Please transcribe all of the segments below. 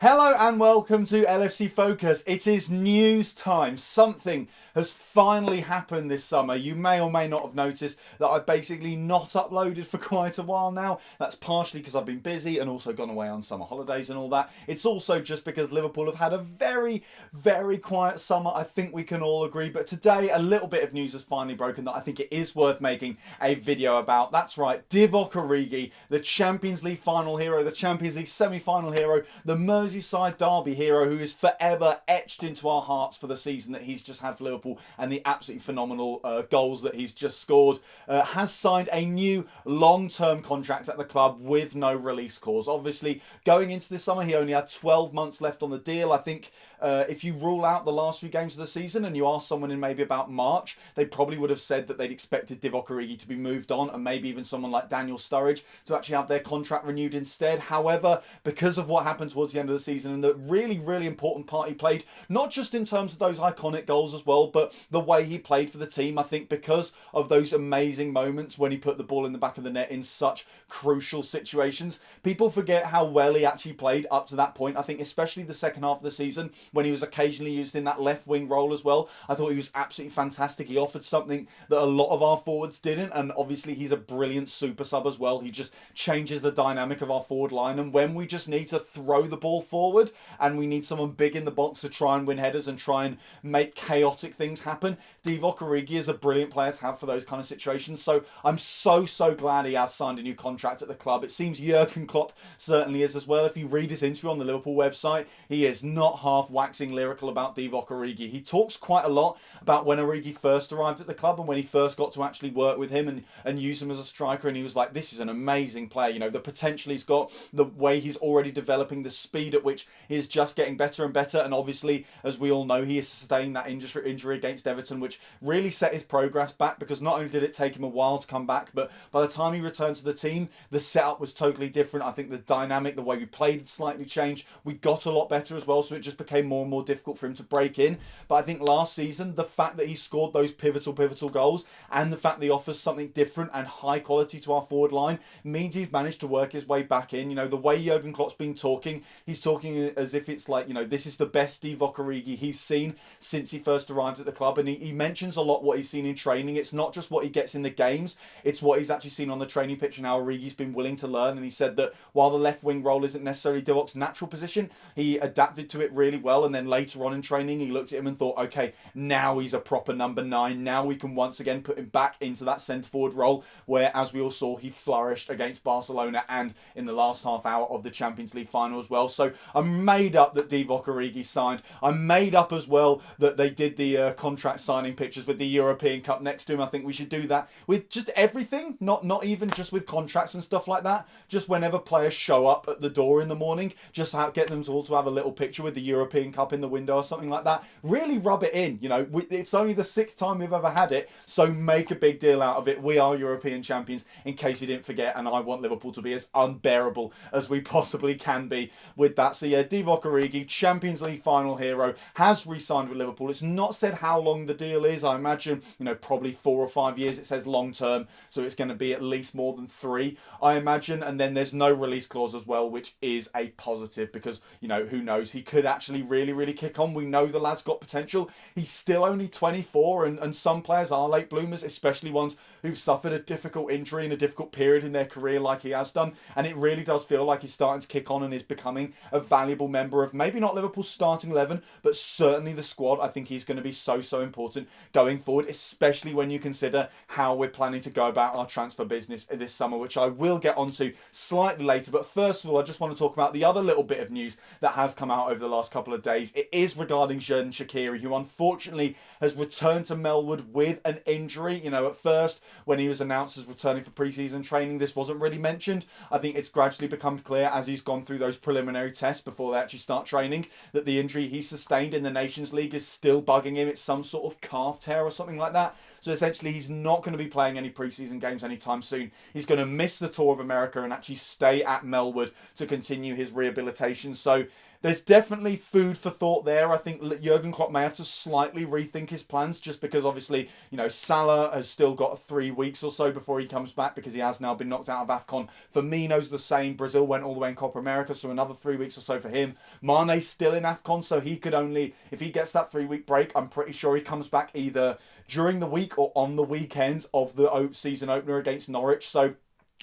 Hello and welcome to LFC Focus. It is news time. Something has finally happened this summer. You may or may not have noticed that I've basically not uploaded for quite a while now. That's partially because I've been busy and also gone away on summer holidays and all that. It's also just because Liverpool have had a very, very quiet summer. I think we can all agree. But today, a little bit of news has finally broken that I think it is worth making a video about. That's right, Divock Origi, the Champions League final hero, the Champions League semi-final hero, the Merseyside derby hero who is forever etched into our hearts for the season that he's just had for Liverpool and the absolutely phenomenal goals that he's just scored, has signed a new long-term contract at the club with no release clause. Obviously, going into this summer, he only had 12 months left on the deal. I think if you rule out the last few games of the season and you ask someone in maybe about March, they probably would have said that they'd expected Divock Origi to be moved on and maybe even someone like Daniel Sturridge to actually have their contract renewed instead. However, because of what happened towards the end of the season and the really, really important part he played, not just in terms of those iconic goals as well, but the way he played for the team, I think because of those amazing moments when he put the ball in the back of the net in such crucial situations, people forget how well he actually played up to that point. I think especially the second half of the season when he was occasionally used in that left wing role as well, I thought he was absolutely fantastic. He offered something that a lot of our forwards didn't, and obviously he's a brilliant super sub as well. He just changes the dynamic of our forward line, and when we just need to throw the ball forward and we need someone big in the box to try and win headers and try and make chaotic things happen, Divock Origi is a brilliant player to have for those kind of situations. So I'm so glad he has signed a new contract at the club. It seems Jurgen Klopp certainly is as well. If you read his interview on the Liverpool website, he is not half waxing lyrical about Divock Origi. He talks quite a lot about when Origi first arrived at the club and when he first got to actually work with him and use him as a striker, and he was like, this is an amazing player. You know, the potential he's got, the way he's already developing, the speed at which he is just getting better and better. And obviously, as we all know, he has sustained that injury against Everton, which really set his progress back, because not only did it take him a while to come back, but by the time he returned to the team, the setup was totally different. I think the dynamic, the way we played slightly changed. We got a lot better as well, so it just became more and more difficult for him to break in. But I think last season, the fact that he scored those pivotal goals and the fact that he offers something different and high quality to our forward line means he's managed to work his way back in. You know, the way Jurgen Klopp's been talking, he's talking as if it's like, you know, this is the best Divock Origi he's seen since he first arrived at the club. And he mentions a lot what he's seen in training. It's not just what he gets in the games, it's what he's actually seen on the training pitch and how Origi's been willing to learn. And he said that while the left wing role isn't necessarily Divock's natural position, he adapted to it really well. And then later on in training, he looked at him and thought, okay, now he's a proper number 9. Now we can once again put him back into that centre forward role where, as we all saw, he flourished against Barcelona and in the last half hour of the Champions League final as well. So I'm made up that Divock Origi signed. I'm made up as well that they did the contract signing pictures with the European Cup next to him. I think we should do that with just everything, not even just with contracts and stuff like that. Just whenever players show up at the door in the morning, just get them to all to have a little picture with the European Cup in the window or something like that. Really rub it in. You know, it's only the 6th time we've ever had it, so make a big deal out of it. We are European champions, in case you didn't forget, and I want Liverpool to be as unbearable as we possibly can be with that. So yeah, Divock Origi, Champions League final hero, has re-signed with Liverpool. It's not said how long the deal is. I imagine, you know, probably 4 or 5 years. It says long term, so it's going to be at least more than 3, I imagine. And then there's no release clause as well, which is a positive, because, you know, who knows, he could actually really kick on. We know the lad's got potential. He's still only 24, and some players are late bloomers, especially ones who've suffered a difficult injury in a difficult period in their career like he has done. And it really does feel like he's starting to kick on and is becoming a valuable member of maybe not Liverpool's starting 11, but certainly the squad. I think he's going to be so important going forward, especially when you consider how we're planning to go about our transfer business this summer, which I will get onto slightly later. But first of all, I just want to talk about the other little bit of news that has come out over the last couple of days. It is regarding Shaqiri, who unfortunately has returned to Melwood with an injury. You know, at first, when he was announced as returning for pre-season training, this wasn't really mentioned. I think it's gradually become clear as he's gone through those preliminary tests before they actually start training that the injury he sustained in the Nations League is still bugging him. It's some sort of calf tear or something like that. So essentially, he's not going to be playing any pre-season games anytime soon. He's going to miss the Tour of America and actually stay at Melwood to continue his rehabilitation. So there's definitely food for thought there. I think Jurgen Klopp may have to slightly rethink his plans, just because obviously, Salah has still got 3 weeks or so before he comes back, because he has now been knocked out of AFCON. Firmino's the same. Brazil went all the way in Copa America, so another 3 weeks or so for him. Mane's still in AFCON, so he could only, if he gets that 3-week break, I'm pretty sure he comes back either during the week or on the weekend of the season opener against Norwich. So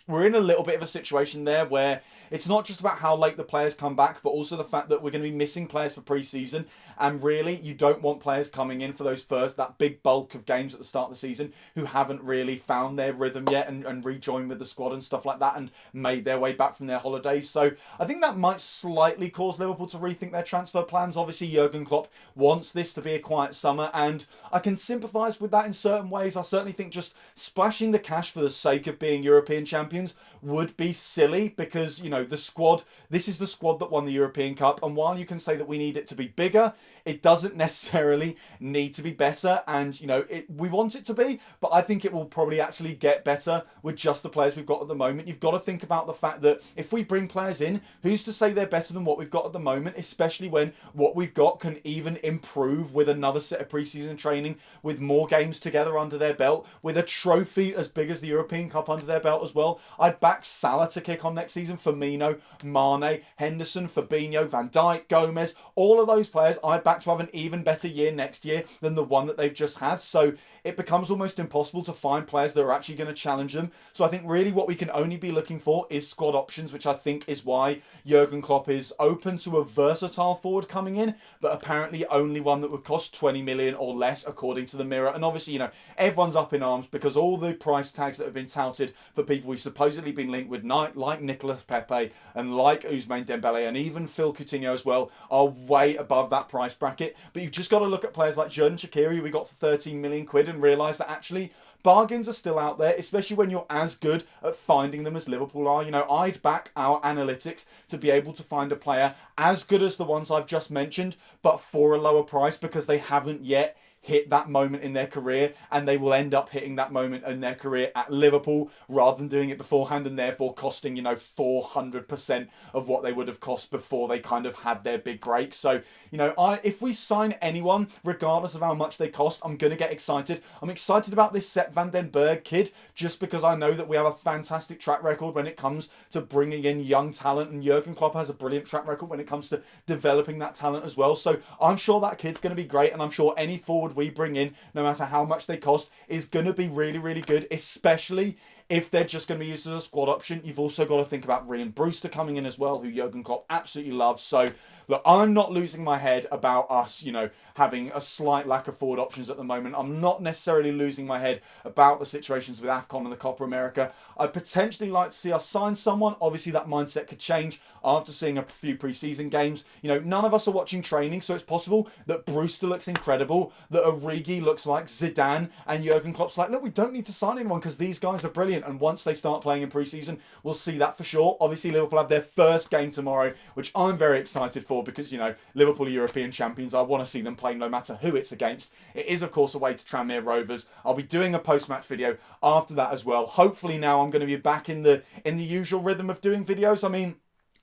we're in a little bit of a situation there where it's not just about how late the players come back, but also the fact that we're going to be missing players for pre-season. And really, you don't want players coming in for that big bulk of games at the start of the season who haven't really found their rhythm yet and rejoined with the squad and stuff like that and made their way back from their holidays. So I think that might slightly cause Liverpool to rethink their transfer plans. Obviously, Jurgen Klopp wants this to be a quiet summer, and I can sympathise with that in certain ways. I certainly think just splashing the cash for the sake of being European champions would be silly, because, the squad, this is the squad that won the European Cup, and while you can say that we need it to be bigger, it doesn't necessarily need to be better, and we want it to be, but I think it will probably actually get better with just the players we've got at the moment. You've got to think about the fact that if we bring players in, who's to say they're better than what we've got at the moment, especially when what we've got can even improve with another set of pre-season training, with more games together under their belt, with a trophy as big as the European Cup under their belt as well. I'd back Salah to kick on next season, Firmino, Mane, Henderson, Fabinho, Van Dijk, Gomez, all of those players I'd back to have an even better year next year than the one that they've just had. So it becomes almost impossible to find players that are actually going to challenge them. So I think really what we can only be looking for is squad options, which I think is why Jurgen Klopp is open to a versatile forward coming in, but apparently only one that would cost 20 million or less, according to the Mirror. And obviously, everyone's up in arms because all the price tags that have been touted for people we've supposedly been linked with, like Nicolas Pepe and like Ousmane Dembele and even Phil Coutinho as well, are way above that price bracket. But you've just got to look at players like Xherdan Shaqiri, who we got for 13 million quid, and realise that actually bargains are still out there, especially when you're as good at finding them as Liverpool are. I'd back our analytics to be able to find a player as good as the ones I've just mentioned, but for a lower price, because they haven't yet hit that moment in their career, and they will end up hitting that moment in their career at Liverpool rather than doing it beforehand, and therefore costing 400% of what they would have cost before they kind of had their big break. So if we sign anyone, regardless of how much they cost, I'm going to get excited. I'm excited about this Sepp van den Berg kid, just because I know that we have a fantastic track record when it comes to bringing in young talent, and Jurgen Klopp has a brilliant track record when it comes to developing that talent as well. So I'm sure that kid's going to be great, and I'm sure any forward we bring in, no matter how much they cost, is going to be really, really good, especially if they're just going to be used as a squad option. You've also got to think about Ryan Brewster coming in as well, who Jurgen Klopp absolutely loves. So look, I'm not losing my head about us, having a slight lack of forward options at the moment. I'm not necessarily losing my head about the situations with AFCON and the Copa America. I'd potentially like to see us sign someone. Obviously, that mindset could change after seeing a few pre-season games. None of us are watching training, so it's possible that Brewster looks incredible, that Origi looks like Zidane, and Jurgen Klopp's like, look, we don't need to sign anyone because these guys are brilliant. And once they start playing in pre-season, we'll see that for sure. Obviously, Liverpool have their first game tomorrow, which I'm very excited for, because, Liverpool are European champions. I want to see them play no matter who it's against. It is, of course, away to Tranmere Rovers. I'll be doing a post-match video after that as well. Hopefully now I'm going to be back in the usual rhythm of doing videos. I mean,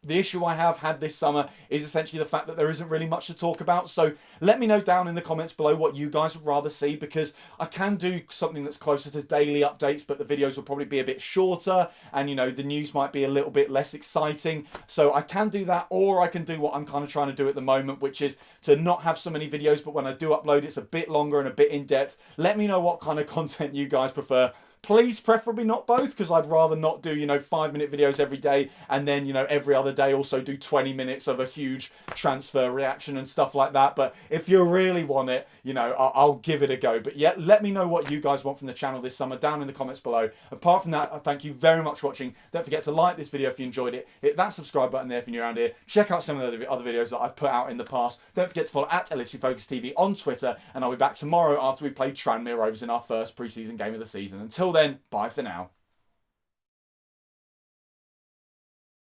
the issue I have had this summer is essentially the fact that there isn't really much to talk about. So let me know down in the comments below what you guys would rather see, because I can do something that's closer to daily updates, but the videos will probably be a bit shorter, and the news might be a little bit less exciting. So I can do that, or I can do what I'm kind of trying to do at the moment, which is to not have so many videos, but when I do upload, it's a bit longer and a bit in depth. Let me know what kind of content you guys prefer. Please, preferably not both, because I'd rather not do, 5-minute videos every day, and then, every other day also do 20 minutes of a huge transfer reaction and stuff like that. But if you really want it, I'll give it a go. But yeah, let me know what you guys want from the channel this summer down in the comments below. Apart from that, I thank you very much for watching. Don't forget to like this video if you enjoyed it. Hit that subscribe button there if you're new around here. Check out some of the other videos that I've put out in the past. Don't forget to follow at LFC Focus TV on Twitter, and I'll be back tomorrow after we play Tranmere Rovers in our first pre-season game of the season. Until then, bye for now.